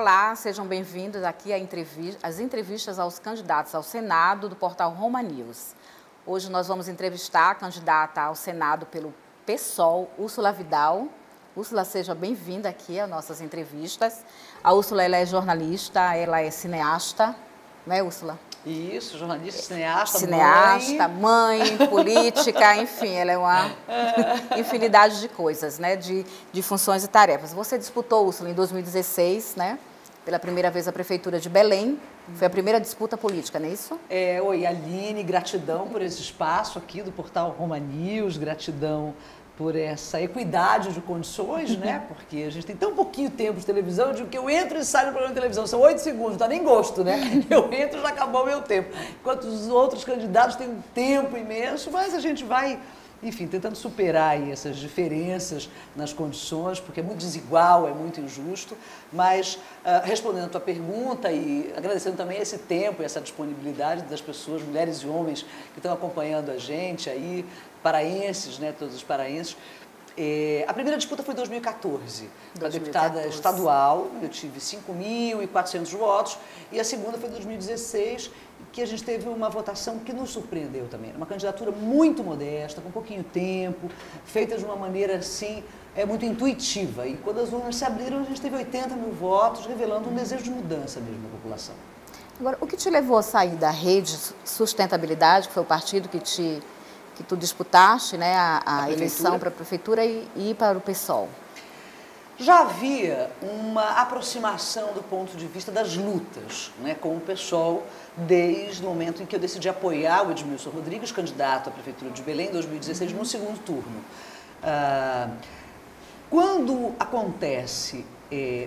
Olá, sejam bem-vindos aqui às entrevistas aos candidatos ao Senado do portal Roma News. Hoje nós vamos entrevistar a candidata ao Senado pelo PSOL, Úrsula Vidal. Úrsula, seja bem-vinda aqui às nossas entrevistas. A Úrsula, ela é jornalista, ela é cineasta, não é, Úrsula? Isso, jornalista, cineasta, mãe, política, enfim, ela é uma infinidade de coisas, né, de funções e tarefas. Você disputou, Úrsula, em 2016, né, pela primeira vez a Prefeitura de Belém. Foi a primeira disputa política, não é isso? Oi, Aline, gratidão por esse espaço aqui do portal Roma News, gratidão por essa equidade de condições, né? Porque a gente tem tão pouquinho tempo de televisão, eu digo que eu entro e saio do programa de televisão, são 8 segundos, não dá nem gosto, né? Eu entro e já acabou o meu tempo. Enquanto os outros candidatos têm um tempo imenso, mas a gente vai, enfim, tentando superar aí essas diferenças nas condições, porque é muito desigual, é muito injusto, mas respondendo a tua pergunta e agradecendo também esse tempo e essa disponibilidade das pessoas, mulheres e homens que estão acompanhando a gente aí, paraenses, né, todos os paraenses. A primeira disputa foi em 2014, para deputada estadual, eu tive 5.400 votos, e a segunda foi em 2016, que a gente teve uma votação que nos surpreendeu também. Uma candidatura muito modesta, com pouquinho tempo, feita de uma maneira assim, muito intuitiva. E quando as urnas se abriram, a gente teve 80 mil votos, revelando um desejo de mudança mesmo na população. Agora, o que te levou a sair da Rede Sustentabilidade, que foi o partido que tu disputaste, né, a eleição para a Prefeitura e ir para o PSOL? Já havia uma aproximação do ponto de vista das lutas, né, com o PSOL, desde o momento em que eu decidi apoiar o Edmilson Rodrigues, candidato à Prefeitura de Belém, em 2016, no segundo turno. Quando acontece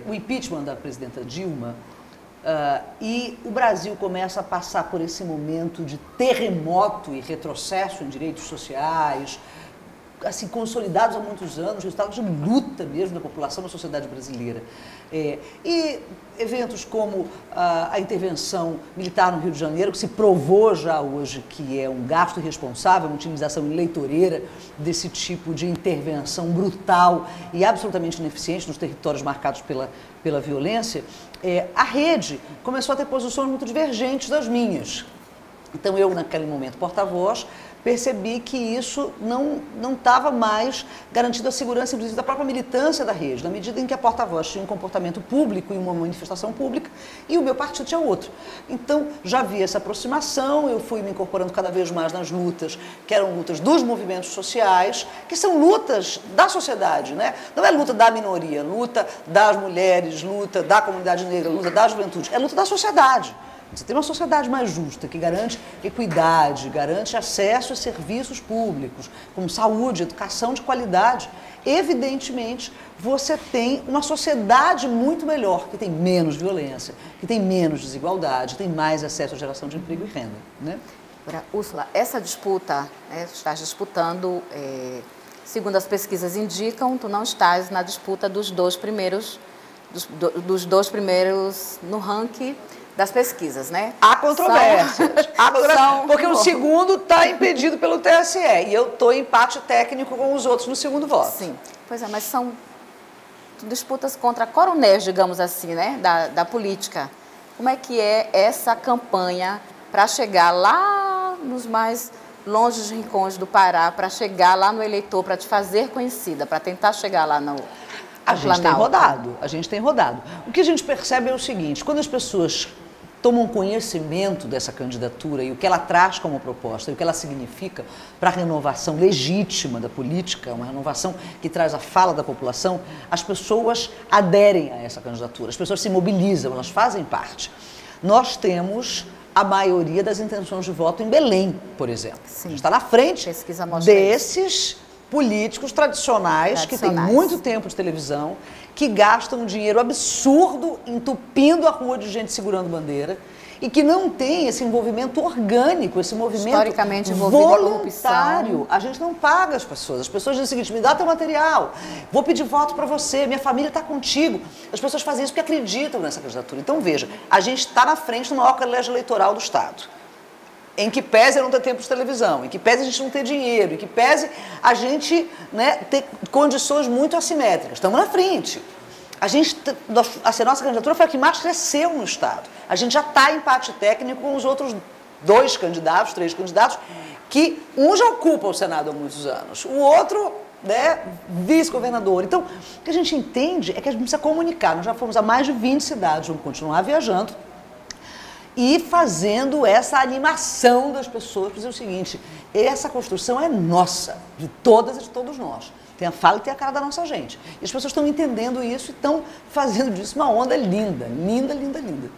o impeachment da presidenta Dilma, e o Brasil começa a passar por esse momento de terremoto e retrocesso em direitos sociais, assim, consolidados há muitos anos, resultado de luta mesmo da população na sociedade brasileira. E eventos como a intervenção militar no Rio de Janeiro, que se provou já hoje que é um gasto irresponsável, uma utilização eleitoreira desse tipo de intervenção brutal e absolutamente ineficiente nos territórios marcados pela violência, a rede começou a ter posições muito divergentes das minhas. Então eu, naquele momento, porta-voz, percebi que isso não estava mais garantindo a segurança, inclusive, da própria militância da rede, na medida em que a porta-voz tinha um comportamento público e uma manifestação pública, e o meu partido tinha outro. Então, já havia essa aproximação, eu fui me incorporando cada vez mais nas lutas, que eram lutas dos movimentos sociais, que são lutas da sociedade, né? Não é luta da minoria, luta das mulheres, luta da comunidade negra, luta da juventude, é luta da sociedade. Você tem uma sociedade mais justa, que garante equidade, garante acesso a serviços públicos, como saúde, educação de qualidade. Evidentemente, você tem uma sociedade muito melhor, que tem menos violência, que tem menos desigualdade, tem mais acesso à geração de emprego e renda, né? Agora, Úrsula, essa disputa, estás disputando, segundo as pesquisas indicam, tu não estás na disputa dos dois primeiros no ranking das pesquisas, né? Há controvérsias. Porque o segundo está impedido pelo TSE e eu estou em empate técnico com os outros no segundo voto. Sim, pois é, mas são disputas contra coronéis, digamos assim, né? Da política. Como é que é essa campanha para chegar lá nos mais longes rincões do Pará, para chegar lá no eleitor, para te fazer conhecida, para tentar chegar lá no A gente tem rodado. O que a gente percebe é o seguinte, quando as pessoas tomam conhecimento dessa candidatura e o que ela traz como proposta e o que ela significa para a renovação legítima da política, uma renovação que traz a fala da população, as pessoas aderem a essa candidatura, as pessoas se mobilizam, elas fazem parte. Nós temos a maioria das intenções de voto em Belém, por exemplo. Sim. A gente está na frente desses políticos tradicionais que têm muito tempo de televisão, que gastam um dinheiro absurdo entupindo a rua de gente segurando bandeira e que não tem esse envolvimento orgânico, esse movimento historicamente voluntário. A gente não paga as pessoas dizem o seguinte, me dá teu material, vou pedir voto para você, minha família está contigo. As pessoas fazem isso porque acreditam nessa candidatura. Então veja, a gente está na frente do maior colégio eleitoral do Estado, em que pese não ter tempo de televisão, em que pese a gente não ter dinheiro, em que pese a gente, né, ter condições muito assimétricas. Estamos na frente. a nossa candidatura foi a que mais cresceu no Estado. A gente já está em empate técnico com os outros 2 candidatos, 3 candidatos, que um já ocupa o Senado há muitos anos, o outro, né, vice-governador. Então, o que a gente entende é que a gente precisa comunicar. Nós já fomos a mais de 20 cidades, vamos continuar viajando e fazendo essa animação das pessoas para dizer o seguinte: essa construção é nossa, de todas e de todos nós. Tem a fala e tem a cara da nossa gente. E as pessoas estão entendendo isso e estão fazendo disso uma onda linda, linda, linda, linda.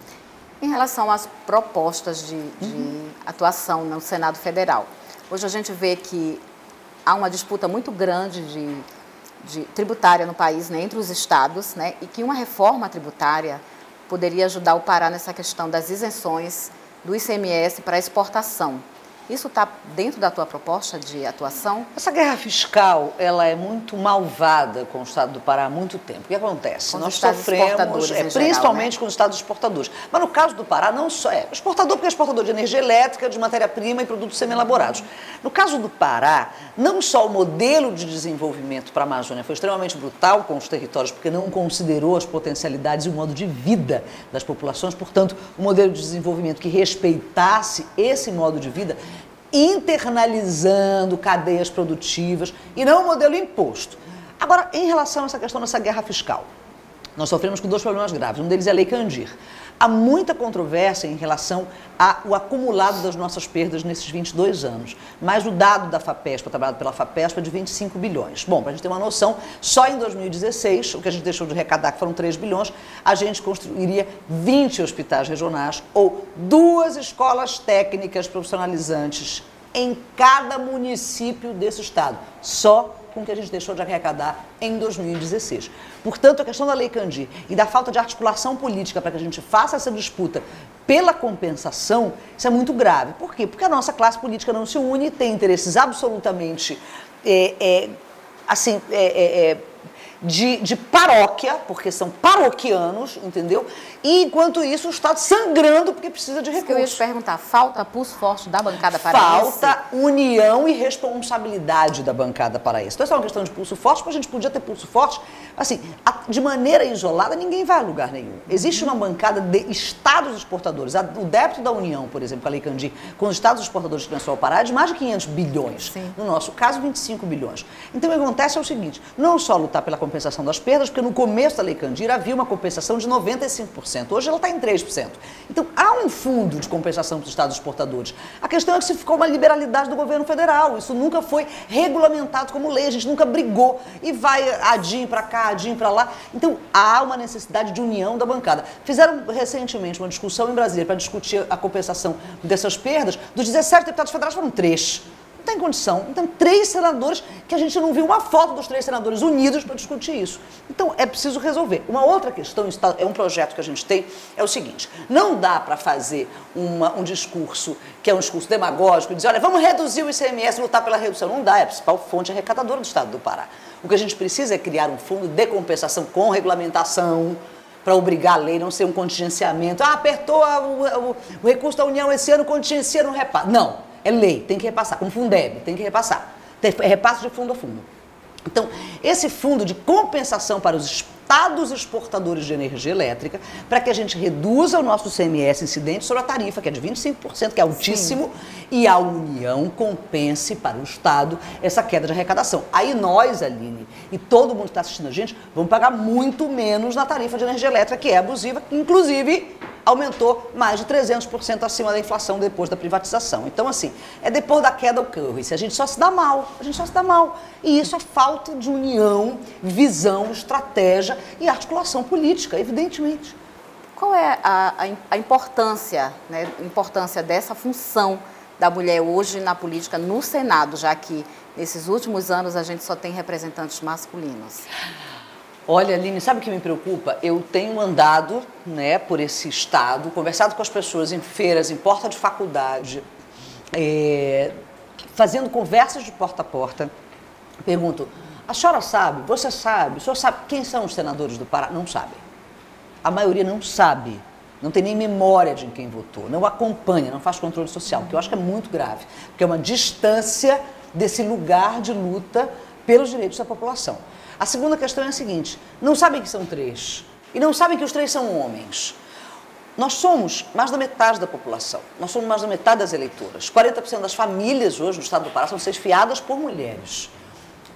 Em relação às propostas de atuação no Senado Federal, hoje a gente vê que há uma disputa muito grande de tributária no país, né, entre os estados, né, e que uma reforma tributária poderia ajudar o Pará nessa questão das isenções do ICMS para exportação. Isso está dentro da tua proposta de atuação? Essa guerra fiscal, ela é muito malvada com o Estado do Pará há muito tempo. O que acontece? Nós sofremos, principalmente geral, né? Com os estados exportadores. Mas no caso do Pará, não só é exportador, porque é exportador de energia elétrica, de matéria-prima e produtos semi-elaborados. No caso do Pará, não só o modelo de desenvolvimento para a Amazônia foi extremamente brutal com os territórios, porque não considerou as potencialidades e o modo de vida das populações, portanto, um modelo de desenvolvimento que respeitasse esse modo de vida, internalizando cadeias produtivas e não o modelo imposto. Agora, em relação a essa questão dessa guerra fiscal, nós sofremos com 2 problemas graves. Um deles é a Lei Candir. Há muita controvérsia em relação ao acumulado das nossas perdas nesses 22 anos. Mas o dado da FAPESP, trabalhado pela FAPESP, é de 25 bilhões. Bom, para a gente ter uma noção, só em 2016, o que a gente deixou de arrecadar, que foram 3 bilhões, a gente construiria 20 hospitais regionais ou 2 escolas técnicas profissionalizantes em cada município desse estado. Só com o que a gente deixou de arrecadar em 2016. Portanto, a questão da Lei Candir e da falta de articulação política para que a gente faça essa disputa pela compensação, isso é muito grave. Por quê? Porque a nossa classe política não se une e tem interesses absolutamente de paróquia, porque são paroquianos, entendeu? E, enquanto isso, o Estado sangrando porque precisa de recursos. Que eu ia te perguntar, falta pulso forte da bancada paraense? Falta união e responsabilidade da bancada paraense. Então, essa é uma questão de pulso forte, porque a gente podia ter pulso forte, assim, de maneira isolada, ninguém vai a lugar nenhum. Existe uma bancada de estados exportadores. O débito da União, por exemplo, com a Lei Candir, com os estados exportadores que começou a parar, é de mais de 500 bilhões. Sim. No nosso caso, 25 bilhões. Então, o que acontece é o seguinte, não só lutar pela compensação das perdas, porque no começo da Lei Candir havia uma compensação de 95%. Hoje ela está em 3%. Então, há um fundo de compensação para os estados exportadores. A questão é que se ficou uma liberalidade do governo federal. Isso nunca foi regulamentado como lei. A gente nunca brigou e vai adinho para cá, adinho para lá. Então, há uma necessidade de união da bancada. Fizeram recentemente uma discussão em Brasília para discutir a compensação dessas perdas. Dos 17 deputados federais foram 3. Não tem condição. Então, 3 senadores que a gente não viu uma foto dos 3 senadores unidos para discutir isso. Então, é preciso resolver. Uma outra questão, é um projeto que a gente tem, é o seguinte, não dá para fazer um discurso que é um discurso demagógico, dizer, olha, vamos reduzir o ICMS e lutar pela redução. Não dá, é a principal fonte arrecadadora do estado do Pará. O que a gente precisa é criar um fundo de compensação com regulamentação, para obrigar a lei, não ser um contingenciamento. Ah, apertou o recurso da União esse ano, contingencia, não repassa. Não. É lei, tem que repassar, como Fundeb, tem que repassar. É repasse de fundo a fundo. Então, esse fundo de compensação para os estados exportadores de energia elétrica, para que a gente reduza o nosso ICMS incidente sobre a tarifa, que é de 25%, que é altíssimo, sim, e a União compense para o Estado essa queda de arrecadação. Aí nós, Aline, e todo mundo que está assistindo a gente, vamos pagar muito menos na tarifa de energia elétrica, que é abusiva, inclusive aumentou mais de 300% acima da inflação depois da privatização. Então, assim, é depois da queda o curve. Se a gente só se dá mal, a gente só se dá mal. E isso é falta de união, visão, estratégia e articulação política, evidentemente. Qual é a importância, né, importância dessa função da mulher hoje na política no Senado, já que nesses últimos anos a gente só tem representantes masculinos? Olha, Aline, sabe o que me preocupa? Eu tenho andado, né, por esse estado, conversado com as pessoas em feiras, em porta de faculdade, fazendo conversas de porta a porta. Pergunto, a senhora sabe, você sabe, o senhor sabe quem são os senadores do Pará? Não sabe. A maioria não sabe, não tem nem memória de quem votou, não acompanha, não faz controle social, que eu acho que é muito grave, porque é uma distância desse lugar de luta pelos direitos da população. A segunda questão é a seguinte, não sabem que são 3 e não sabem que os 3 são homens. Nós somos mais da metade da população, nós somos mais da metade das eleitoras. 40% das famílias hoje no estado do Pará são chefiadas por mulheres.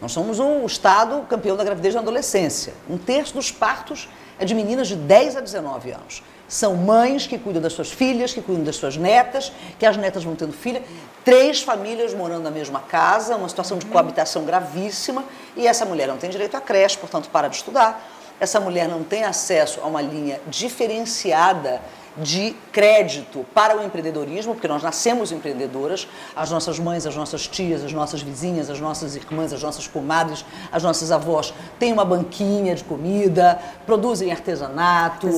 Nós somos o estado campeão da gravidez na adolescência. 1/3 dos partos é de meninas de 10 a 19 anos. São mães que cuidam das suas filhas, que cuidam das suas netas, que as netas vão tendo filha. 3 famílias morando na mesma casa, uma situação de coabitação gravíssima. E essa mulher não tem direito à creche, portanto para de estudar. Essa mulher não tem acesso a uma linha diferenciada de crédito para o empreendedorismo, porque nós nascemos empreendedoras, as nossas mães, as nossas tias, as nossas vizinhas, as nossas irmãs, as nossas comadres, as nossas avós têm uma banquinha de comida, produzem artesanato.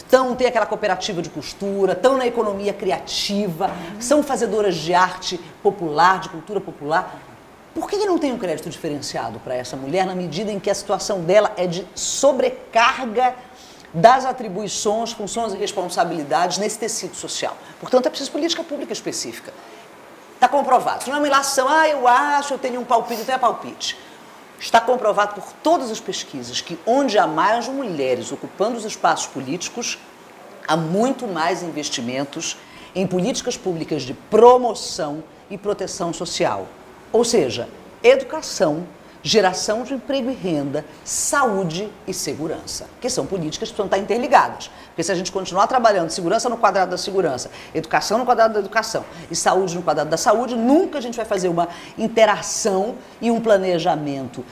Então tem aquela cooperativa de costura, estão na economia criativa, são fazedoras de arte popular, de cultura popular. Por que não tem um crédito diferenciado para essa mulher na medida em que a situação dela é de sobrecarga das atribuições, funções e responsabilidades nesse tecido social? Portanto, é preciso política pública específica. Está comprovado. Isso não é uma ilação, eu acho, eu tenho um palpite, não tenho palpite. Está comprovado por todas as pesquisas que onde há mais mulheres ocupando os espaços políticos, há muito mais investimentos em políticas públicas de promoção e proteção social. Ou seja, educação, geração de emprego e renda, saúde e segurança, que são políticas que precisam estar interligadas. Porque se a gente continuar trabalhando segurança no quadrado da segurança, educação no quadrado da educação e saúde no quadrado da saúde, nunca a gente vai fazer uma interação e um planejamento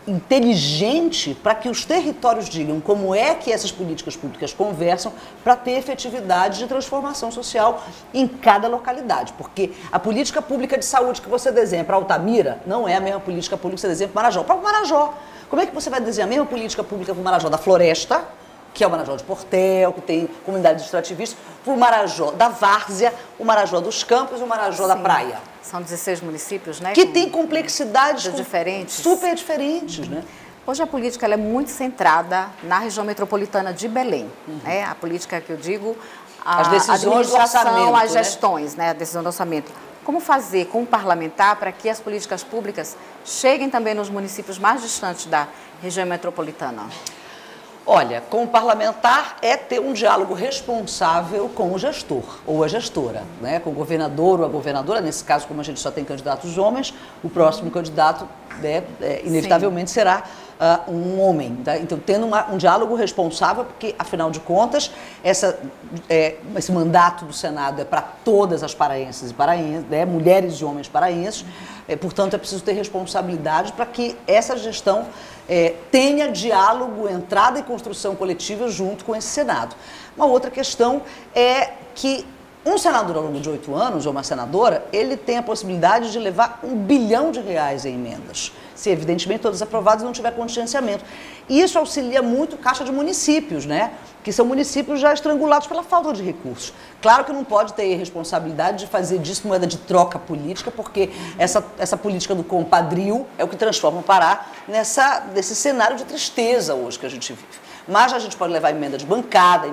inteligente para que os territórios digam como é que essas políticas públicas conversam para ter efetividade de transformação social em cada localidade. Porque a política pública de saúde que você desenha para Altamira não é a mesma política pública que você desenha para Marajó. Para o Marajó, como é que você vai desenhar a mesma política pública para o Marajó da Floresta, que é o Marajó de Portel, que tem comunidades extrativistas, para o Marajó da Várzea, o Marajó dos Campos e o Marajó da Praia? São 16 municípios, né? Que tem complexidades diferentes. Super diferentes, né? Hoje a política ela é muito centrada na região metropolitana de Belém. Né? A política que eu digo, as decisões do orçamento, as gestões, né? A decisão do orçamento. Como fazer com o parlamentar para que as políticas públicas cheguem também nos municípios mais distantes da região metropolitana? Olha, com o parlamentar é ter um diálogo responsável com o gestor ou a gestora, né? Com o governador ou a governadora, nesse caso, como a gente só tem candidatos homens, o próximo candidato inevitavelmente será um homem. Tá? Então, tendo um diálogo responsável, porque, afinal de contas, esse mandato do Senado é para todas as paraenses e paraenses, né? Mulheres e homens paraenses, portanto, é preciso ter responsabilidade para que essa gestão tenha diálogo, entrada e construção coletiva junto com esse Senado. Uma outra questão é que um senador ao longo de 8 anos, ou uma senadora, ele tem a possibilidade de levar R$1 bilhão em emendas, se evidentemente todas aprovadas e não tiver contingenciamento. E isso auxilia muito a Caixa de Municípios, né? Que são municípios já estrangulados pela falta de recursos. Claro que não pode ter responsabilidade de fazer disso moeda de troca política, porque essa política do compadrio é o que transforma o Pará nesse cenário de tristeza hoje que a gente vive. Mas a gente pode levar emenda de bancada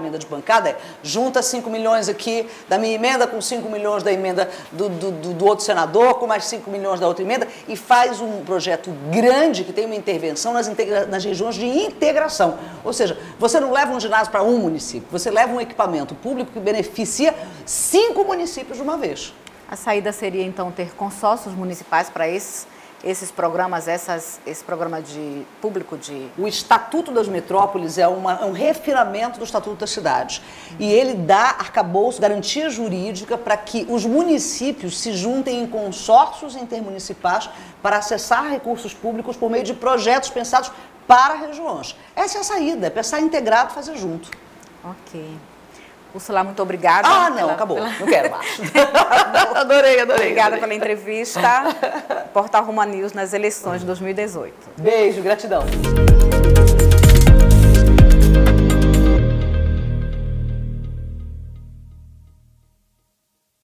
é junta 5 milhões aqui da minha emenda com 5 milhões da emenda do outro senador, com mais 5 milhões da outra emenda, e faz um projeto grande que tem uma intervenção nas regiões de integração. Ou seja, você não leva um ginásio para um município, você leva um equipamento público que beneficia 5 municípios de uma vez. A saída seria, então, ter consórcios municipais para esses programas, esse programa público de... O Estatuto das Metrópoles é um refinamento do Estatuto das Cidades. E ele dá arcabouço, garantia jurídica para que os municípios se juntem em consórcios intermunicipais para acessar recursos públicos por meio de projetos pensados para regiões. Essa é a saída, é pensar integrado e fazer junto. Ok. Úrsula, muito obrigada. Acabou. Não quero mais. Adorei. Obrigada pela entrevista. Portal Roma News nas eleições de 2018. Beijo, gratidão.